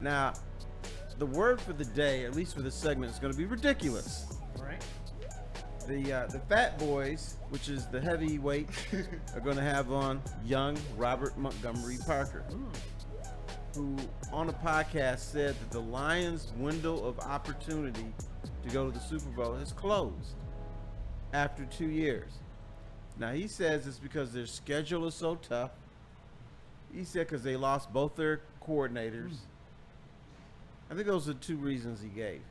Now, the word for the day, at least for this segment, is going to be ridiculous. All right. The Fat Boys, which is the heavyweight, are going to have on young Robert Montgomery Parker, who on a podcast said that the Lions' window of opportunity to go to the Super Bowl has closed after 2 years. Now, he says it's because their schedule is so tough. He said because they lost both their coordinators. I think those are two reasons he gave.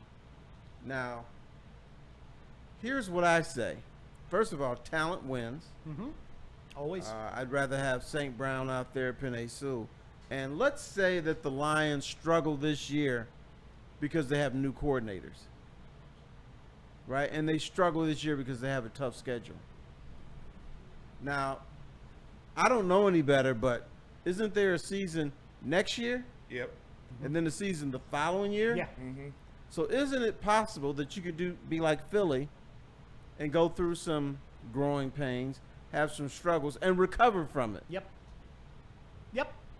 Now, here's what I say. First of all, talent wins. Always. I'd rather have St. Brown out there, Penei Sewell. And let's say that the Lions struggle this year because they have new coordinators. Right? And they struggle this year because they have a tough schedule. Now, I don't know any better, but isn't there a season next year? Yep. And then the season the following year? Yeah. So isn't it possible that you could be like Philly and go through some growing pains, have some struggles, and recover from it? Yep.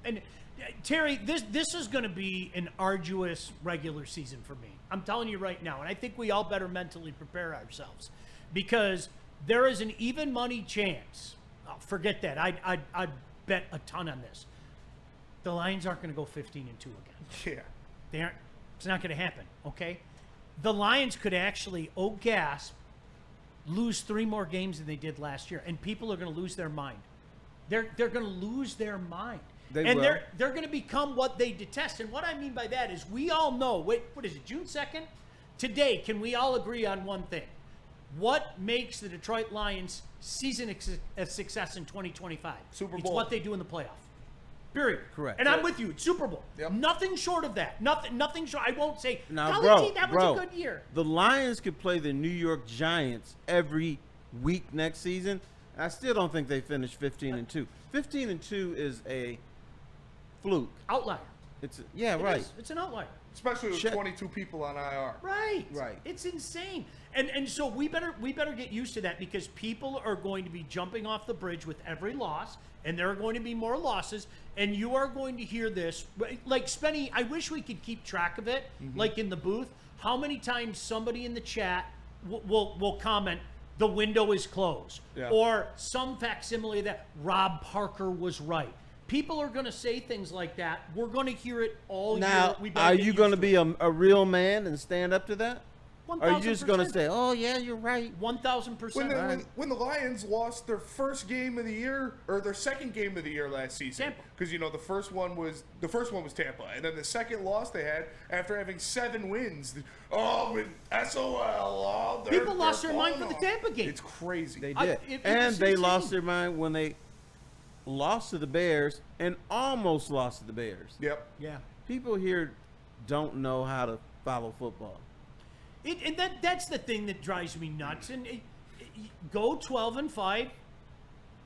And Terry, this is going to be an arduous regular season for me. I'm telling you right now, and I think we all better mentally prepare ourselves because there is an even money chance. Oh, forget that. I'd bet a ton on this. The Lions aren't going to go 15-2 again. Yeah. They aren't. It's not going to happen. Okay. The Lions could actually, oh gasp, lose 3 more games than they did last year, and people are going to lose their mind. They're going to lose their mind. They're going to become what they detest. And what I mean by that is we all know. Wait, what is it? June 2nd. Today, can we all agree on one thing? What makes the Detroit Lions season a success in 2025? Super Bowl. It's what they do in the playoff. Period. Correct. And I'm with you. It's Super Bowl. Yep. Nothing short of that. Nothing short. I won't say, Now, golly gee, that was a good year. The Lions could play the New York Giants every week next season. I still don't think they finish 15-2. 15-2 is a fluke. Outlier. It's It is. It's an outlier. Especially with Check. 22 people on IR. Right. Right. It's insane. And so we better get used to that because people are going to be jumping off the bridge with every loss, and there are going to be more losses, and you are going to hear this. Like Spenny, I wish we could keep track of it, like in the booth, how many times somebody in the chat will comment, the window is closed, Yeah. or some facsimile that Rob Parker was right. People are going to say things like that. We're going to hear it all year. Now, We better are get you used going to to be it. a real man and stand up to that? 1,000%. Or are you just going to say, oh, yeah, you're right? 1,000%. When the Lions lost their first game of the year or their second game of the year last season, Tampa. because the first one was Tampa, and then the second loss they had after having 7 wins. SOL. People lost their mind for the Tampa game. It's crazy. They I- did. it And was they insane. lost their mind when they lost to the Bears and almost lost to the Bears. Yep. Yeah. People here don't know how to follow football. That's the thing that drives me nuts. And go 12-5,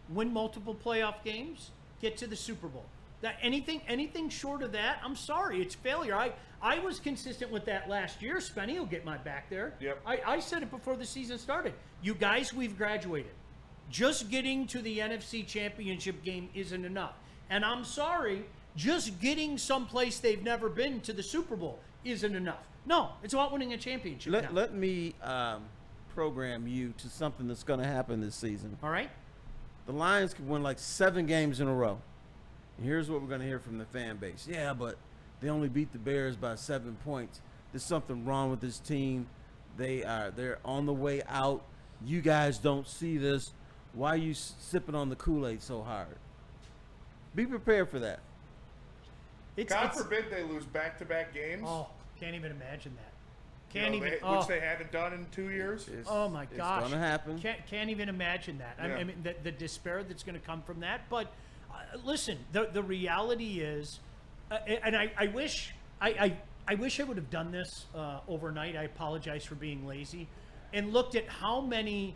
win multiple playoff games, get to the Super Bowl. That anything short of that, I'm sorry, it's failure. I was consistent with that last year. Spenny will get my back there. Yep. I said it before the season started. You guys, we've graduated. Just getting to the NFC Championship game isn't enough. And I'm sorry, just getting someplace they've never been to the Super Bowl isn't enough. No, it's about winning a championship now. Let me program you to something that's going to happen this season. All right? The Lions could win like 7 games in a row. And here's what we're going to hear from the fan base. Yeah, but they only beat the Bears by 7 points. There's something wrong with this team. They're on the way out. You guys don't see this. Why are you sipping on the Kool-Aid so hard? Be prepared for that. God forbid they lose back-to-back games. Oh, can't even imagine that. Which they haven't done in 2 years. Oh my gosh, It's going to happen. Can't even imagine that. Yeah. I mean, the despair that's going to come from that. But listen, the reality is, and I wish I would have done this overnight. I apologize for being lazy, and looked at how many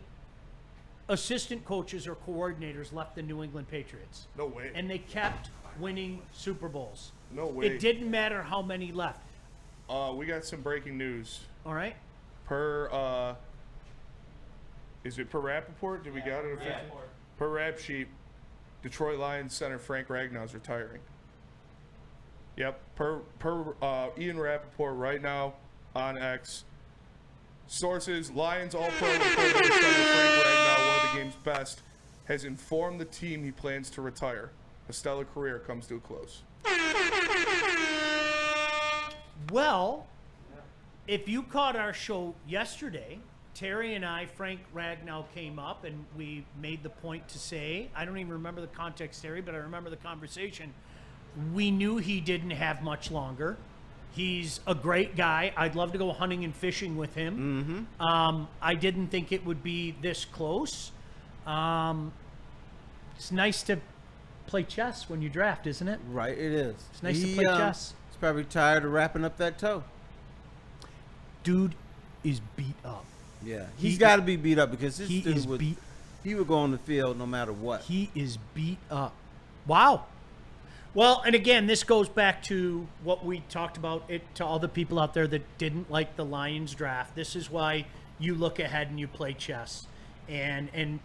assistant coaches or coordinators left the New England Patriots. No way. And they kept winning Super Bowls. No way. It didn't matter how many left. We got some breaking news. All right. Is it per Rappaport? Did we got it? Per Rap Sheet, Detroit Lions center Frank Ragnow's retiring. Yep. Per Ian Rappaport right now on X. Sources, Lions All-Pro reporter center Frank Ragnow, one of the game's best, has informed the team he plans to retire. A stellar career comes to a close. Well, if you caught our show yesterday, Terry and I, Frank Ragnow, came up and we made the point to say, I don't even remember the context, Terry, but I remember the conversation. We knew he didn't have much longer. He's a great guy. I'd love to go hunting and fishing with him. I didn't think it would be this close. It's nice to play chess when you draft, isn't it? Right, it is. It's nice to play chess. He's probably tired of wrapping up that toe. Dude is beat up. Yeah, he's got to be beat up because this dude would beat. He would go on the field no matter what. He is beat up. Wow. Well, and again, this goes back to what we talked about it to all the people out there that didn't like the Lions draft. This is why you look ahead and you play chess. And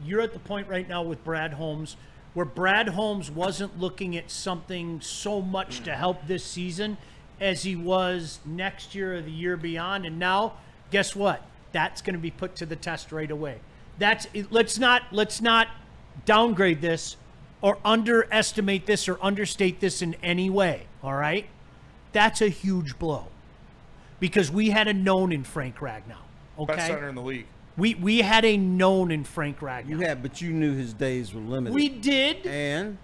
you're at the point right now with Brad Holmes where Brad Holmes wasn't looking at something so much to help this season as he was next year or the year beyond. And now, guess what? That's going to be put to the test right away. Let's not downgrade this or underestimate this or understate this in any way, all right? That's a huge blow because we had a known in Frank Ragnow, okay? Best center in the league. We had a known in Frank Ragnow. But you knew his days were limited. We did. And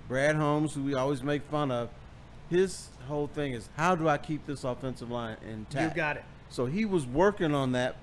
Brad Holmes, who we always make fun of, his whole thing is, how do I keep this offensive line intact? You got it. So he was working on that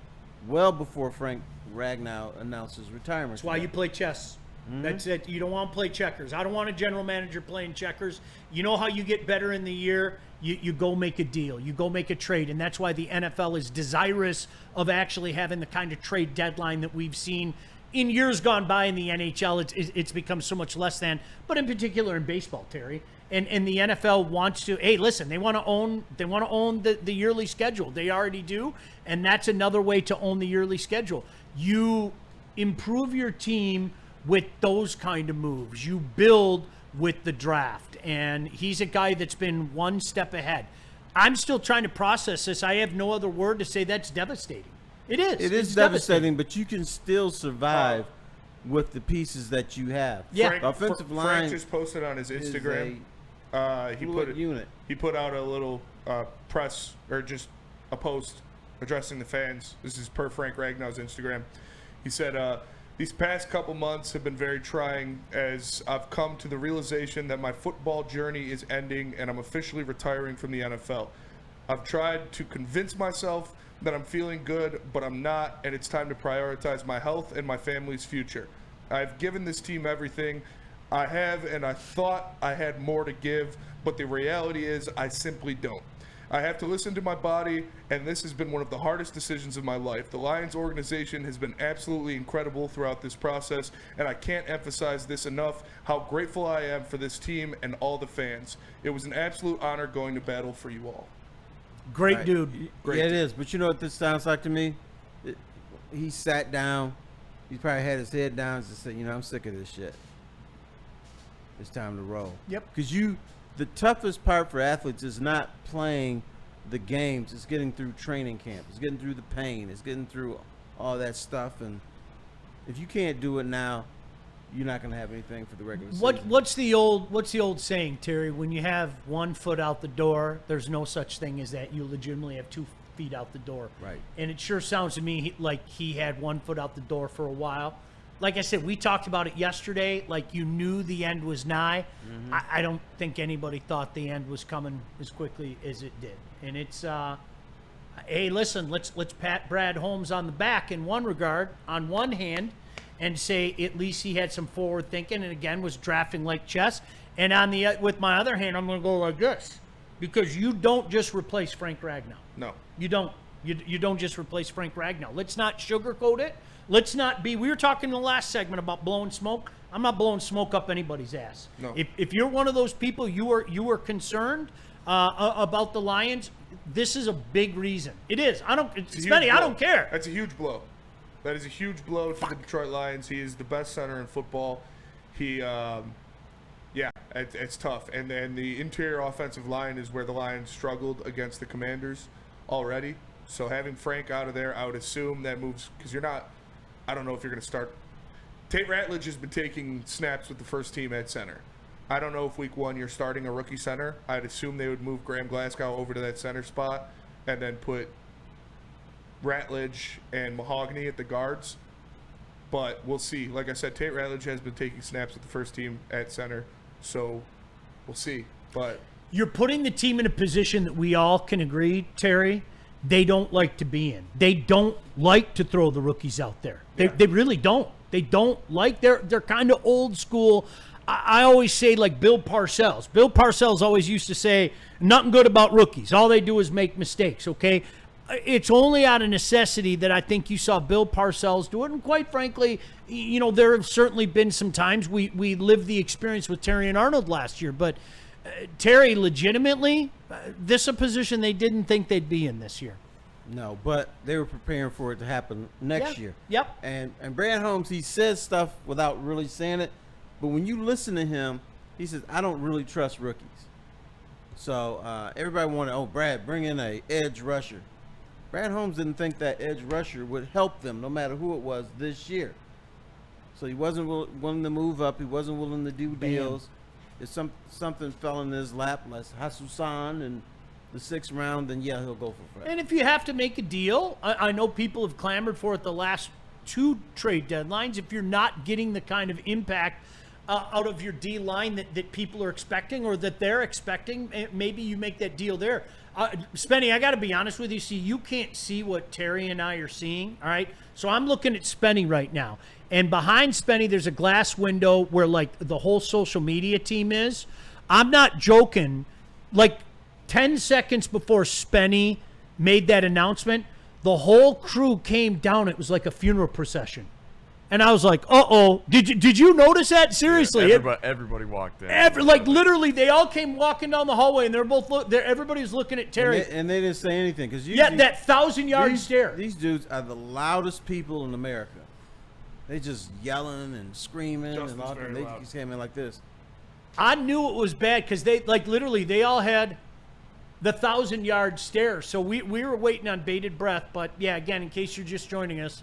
well before Frank Ragnow announced his retirement. That's why you play chess. That's it. You don't want to play checkers. I don't want a general manager playing checkers. You know how you get better in the year? You go make a deal. You go make a trade. And that's why the NFL is desirous of actually having the kind of trade deadline that we've seen in years gone by in the NHL. It's become so much less than, but in particular in baseball, Terry. And the NFL wants to, hey, listen, they want to own the yearly schedule. They already do. And that's another way to own the yearly schedule. You improve your team with those kind of moves. You build with the draft. And he's a guy that's been one step ahead. I'm still trying to process this. I have no other word to say that's devastating. It is. It is devastating, but you can still survive with the pieces that you have. Yeah. Frank, Offensive line Frank just posted on his Instagram. He put out a little press or just a post addressing the fans. This is per Frank Ragnow's Instagram. He said, these past couple months have been very trying as I've come to the realization that my football journey is ending and I'm officially retiring from the NFL. I've tried to convince myself that I'm feeling good, but I'm not, and it's time to prioritize my health and my family's future. I've given this team everything I have, and I thought I had more to give, but the reality is I simply don't. I have to listen to my body, and this has been one of the hardest decisions of my life. The Lions organization has been absolutely incredible throughout this process, and I can't emphasize this enough, how grateful I am for this team and all the fans. It was an absolute honor going to battle for you all. Great Right. dude. Great Yeah, it dude. is. But you know what this sounds like to me? He sat down. He probably had his head down and said, I'm sick of this shit. It's time to roll. Yep. Because the toughest part for athletes is not playing the games. It's getting through training camp. It's getting through the pain. It's getting through all that stuff. And if you can't do it now, you're not going to have anything for the regular season. What's the old saying, Terry? When you have 1 foot out the door, there's no such thing as that. You legitimately have 2 feet out the door. Right. And it sure sounds to me like he had 1 foot out the door for a while. Like I said, we talked about it yesterday. Like you knew the end was nigh. Mm-hmm. I don't think anybody thought the end was coming as quickly as it did. And it's, hey, listen, let's pat Brad Holmes on the back in one regard, on one hand, and say at least he had some forward thinking and again was drafting like chess. And on the with my other hand, I'm going to go like this, because you don't just replace Frank Ragnow. No. You don't. You don't just replace Frank Ragnow. Let's not sugarcoat it. Let's not be. We were talking in the last segment about blowing smoke. I'm not blowing smoke up anybody's ass. No. If you're one of those people, you are concerned about the Lions. This is a big reason. It is. I don't. Spenny, I don't care. That's a huge blow. That is a huge blow to the Detroit Lions. He is the best center in football. He, yeah, It's tough. And the interior offensive line is where the Lions struggled against the Commanders already. So having Frank out of there, I would assume that moves, because you're not, I don't know if you're going to start. Tate Ratledge has been taking snaps with the first team at center. I don't know if week 1 you're starting a rookie center. I'd assume they would move Graham Glasgow over to that center spot and then put Ratledge and Mahogany at the guards. But we'll see. Like I said, Tate Ratledge has been taking snaps with the first team at center. So we'll see. But you're putting the team in a position that we all can agree, Terry, they don't like to be in. They don't like to throw the rookies out there. They really don't. They don't like, they're kind of old school. I always say, like Bill Parcells. Bill Parcells always used to say, nothing good about rookies. All they do is make mistakes, okay? It's only out of necessity that I think you saw Bill Parcells do it. And quite frankly, you know, there have certainly been some times we lived the experience with Terry and Arnold last year. But Terry, legitimately, this is a position they didn't think they'd be in this year. No, but they were preparing for it to happen next year. Yep. And Brad Holmes, he says stuff without really saying it. But when you listen to him, he says, I don't really trust rookies. So everybody wanted, Brad, bring in a edge rusher. Brad Holmes didn't think that edge rusher would help them no matter who it was this year. So he wasn't willing to move up. He wasn't willing to do deals. If something fell in his lap, like Hasusan and the 6th round, then he'll go for Fred. And if you have to make a deal, I know people have clamored for it the last 2 trade deadlines. If you're not getting the kind of impact out of your D line that people are expecting or that they're expecting, maybe you make that deal there. Spenny, I got to be honest with you. See, you can't see what Terry and I are seeing, all right? So I'm looking at Spenny right now. And behind Spenny, there's a glass window where, like, the whole social media team is. I'm not joking. Like, 10 seconds before Spenny made that announcement, the whole crew came down. It was like a funeral procession. And I was like, uh-oh. Did you notice that? Seriously. Yeah, everybody walked in. Literally, they all came walking down the hallway, and they're both everybody was looking at Terry. And they didn't say anything. That 1,000-yard stare. These dudes are the loudest people in America. They just yelling and screaming and all that. They just came in like this. I knew it was bad because they all had the 1,000-yard stare. So we were waiting on bated breath. But, yeah, again, in case you're just joining us,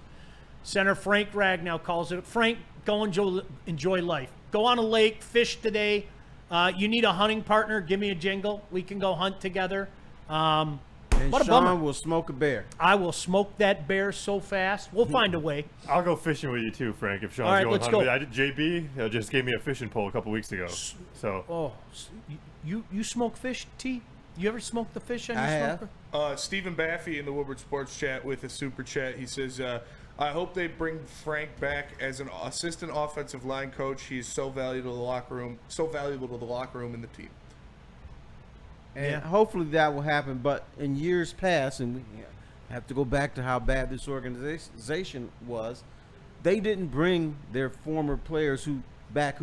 Center Frank Ragnow calls it. Frank, go enjoy life. Go on a lake, fish today. You need a hunting partner, give me a jingle. We can go hunt together. And what a Sean bummer. will smoke a bear. I will smoke that bear so fast. We'll find a way. I'll go fishing with you too, Frank, if Sean's All right, going let's hunting. go. JB just gave me a fishing pole a couple weeks ago. So. Oh, you smoke fish, T? You ever smoke the fish on your smoker? Stephen Baffey in the Woodward Sports Chat with a super chat. He says, I hope they bring Frank back as an assistant offensive line coach. He is so valuable to the locker room and the team. And hopefully that will happen. But in years past, and we have to go back to how bad this organization was, they didn't bring their former players who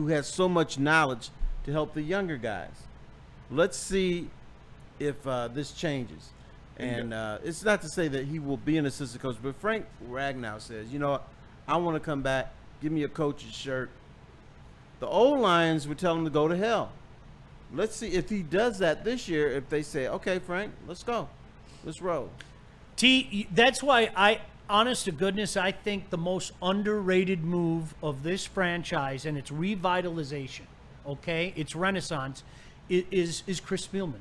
had so much knowledge to help the younger guys. Let's see if this changes. And it's not to say that he will be an assistant coach, but Frank Ragnow says, I want to come back, give me a coach's shirt. The old Lions would tell him to go to hell. Let's see if he does that this year, if they say, okay, Frank, let's go. Let's roll. T, that's why honest to goodness, I think the most underrated move of this franchise and its revitalization, okay, its renaissance, is Chris Spielman,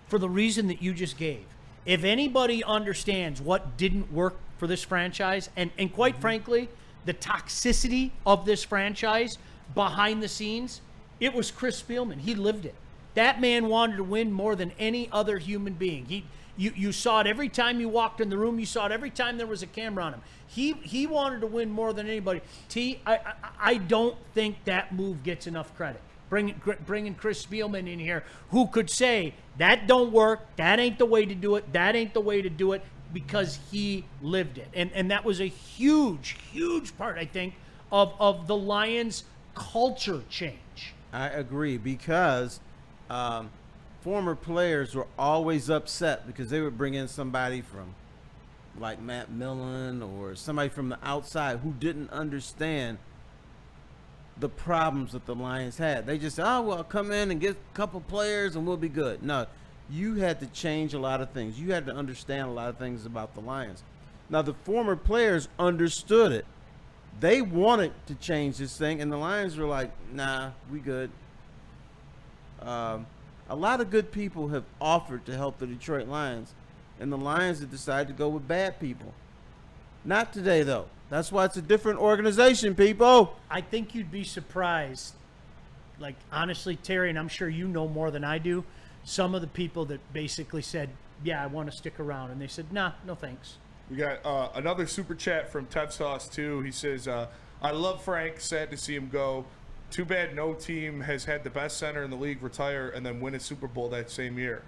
for the reason that you just gave. If anybody understands what didn't work for this franchise, and quite frankly, the toxicity of this franchise behind the scenes, it was Chris Spielman. He lived it. That man wanted to win more than any other human being. You saw it every time you walked in the room. You saw it every time there was a camera on him. He wanted to win more than anybody. I don't think that move gets enough credit. Bringing Chris Spielman in here, who could say, that don't work, that ain't the way to do it, that ain't the way to do it, because he lived it. And that was a huge, huge part, I think, of the Lions' culture change. I agree, because former players were always upset because they would bring in somebody from like Matt Millen or somebody from the outside who didn't understand the problems that the Lions had. They just said, oh, well, come in and get a couple players and we'll be good. No, you had to change a lot of things. You had to understand a lot of things about the Lions. Now, the former players understood it. They wanted to change this thing, and the Lions were like, nah, we good. A lot of good people have offered to help the Detroit Lions, and the Lions have decided to go with bad people. Not today, though. That's why it's a different organization, people. I think you'd be surprised. Like, honestly, Terry, and I'm sure you know more than I do, some of the people that basically said, yeah, I want to stick around. And they said, nah, no thanks. We got another super chat from Ted Sauce, too. He says, I love Frank. Sad to see him go. Too bad no team has had the best center in the league retire and then win a Super Bowl that same year.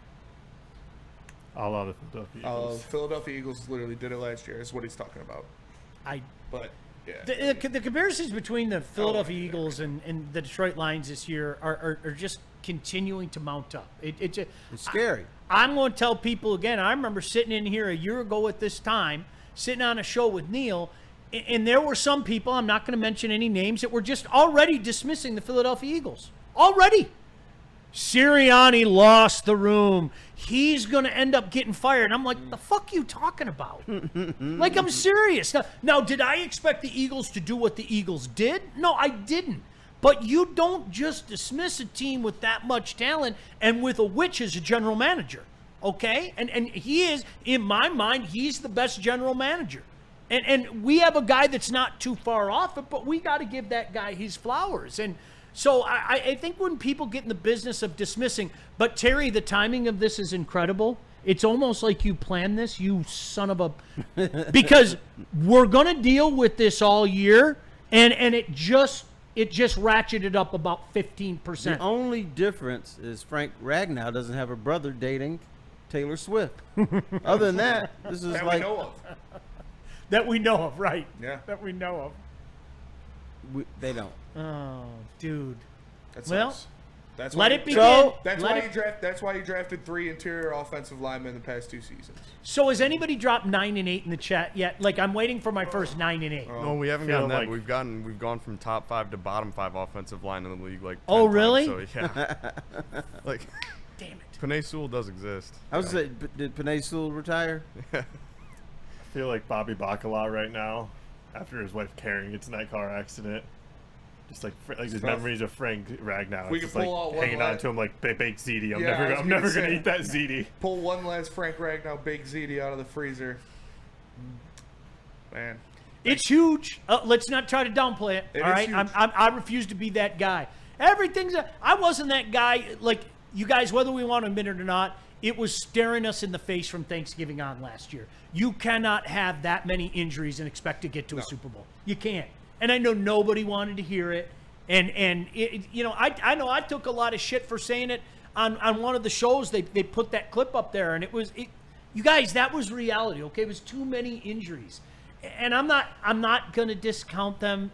A lot of Philadelphia Eagles. Philadelphia Eagles literally did it last year. Is what he's talking about. But yeah, the comparisons between the Philadelphia Eagles and the Detroit Lions this year are just continuing to mount up. It's scary. I'm going to tell people again. I remember sitting in here a year ago at this time, sitting on a show with Neil, and there were some people, I'm not going to mention any names, that were just already dismissing the Philadelphia Eagles. Already. Sirianni lost the room. He's going to end up getting fired. I'm like, the fuck you talking about? Like, I'm serious. Now, did I expect the Eagles to do what the Eagles did? No, I didn't. But you don't just dismiss a team with that much talent and with a witch as a general manager, okay? And he is, in my mind, he's the best general manager. And we have a guy that's not too far off it, but we got to give that guy his flowers. And so I think when people get in the business of dismissing, but Terry, the timing of this is incredible. It's almost like you planned this, you son of a, because we're going to deal with this all year, and it just ratcheted up about 15%. The only difference is Frank Ragnow doesn't have a brother dating Taylor Swift. Other than that, this is that like we know of. That we know of, right? Yeah. That we know of. They don't. Oh, dude. That's Well, nice. That's let why it begin. That's why you drafted 3 interior offensive linemen in the past 2 seasons. So has anybody dropped 9 and 8 in the chat yet? Like, I'm waiting for my first 9 and 8. No, we haven't Feel gotten that. like- But we've gone from top 5 to bottom 5 offensive line in the league. Like 10 Oh, really? times, so yeah. Like, Damn it. Panay Sewell does exist. I was say, did Panay Sewell retire? I feel like Bobby Bacala right now, after his wife Karen gets in that car accident. Just like his memories of Frank Ragnow. We It's can just pull out like one hanging on last- to him like baked ziti. I'm Yeah, I was never gonna gonna say. eat that ziti. Pull one last Frank Ragnow Big ZD out of the freezer. Man. It's huge. Let's not try to downplay it. It all is right, huge. I refuse to be that guy. I wasn't that guy. Like, you guys, whether we want to admit it or not, it was staring us in the face from Thanksgiving on last year. You cannot have that many injuries and expect to get to a Super Bowl. You can't. And I know nobody wanted to hear it. And it, you know, I know I took a lot of shit for saying it on one of the shows. They put that clip up there, and you guys, that was reality. Okay, it was too many injuries, and I'm not gonna discount them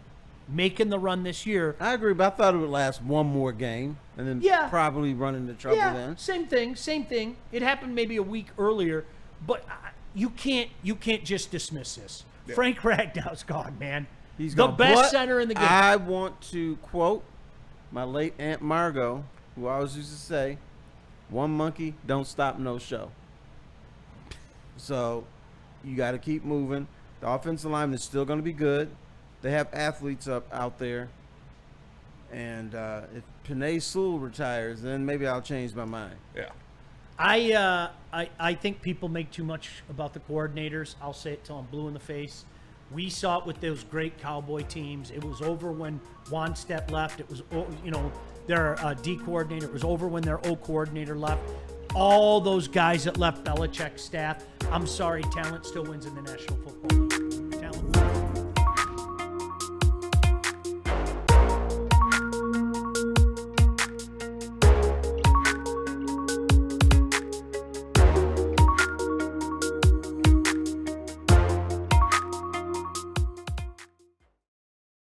making the run this year. I agree, but I thought it would last one more game and then probably run into trouble then. Same thing. It happened maybe a week earlier, but you can't just dismiss this. Yeah. Frank Ragnow's gone, man. He's the gone. best But center in the game. I want to quote my late Aunt Margot, who always used to say, "One monkey don't stop no show." So you got to keep moving. The offensive line is still going to be good. They have athletes out there. And if Panay Sewell retires, then maybe I'll change my mind. Yeah. I think people make too much about the coordinators. I'll say it till I'm blue in the face. We saw it with those great Cowboy teams. It was over when Juan Step left. It was, their D coordinator. It was over when their O coordinator left. All those guys that left Belichick's staff. I'm sorry, talent still wins in the National Football League.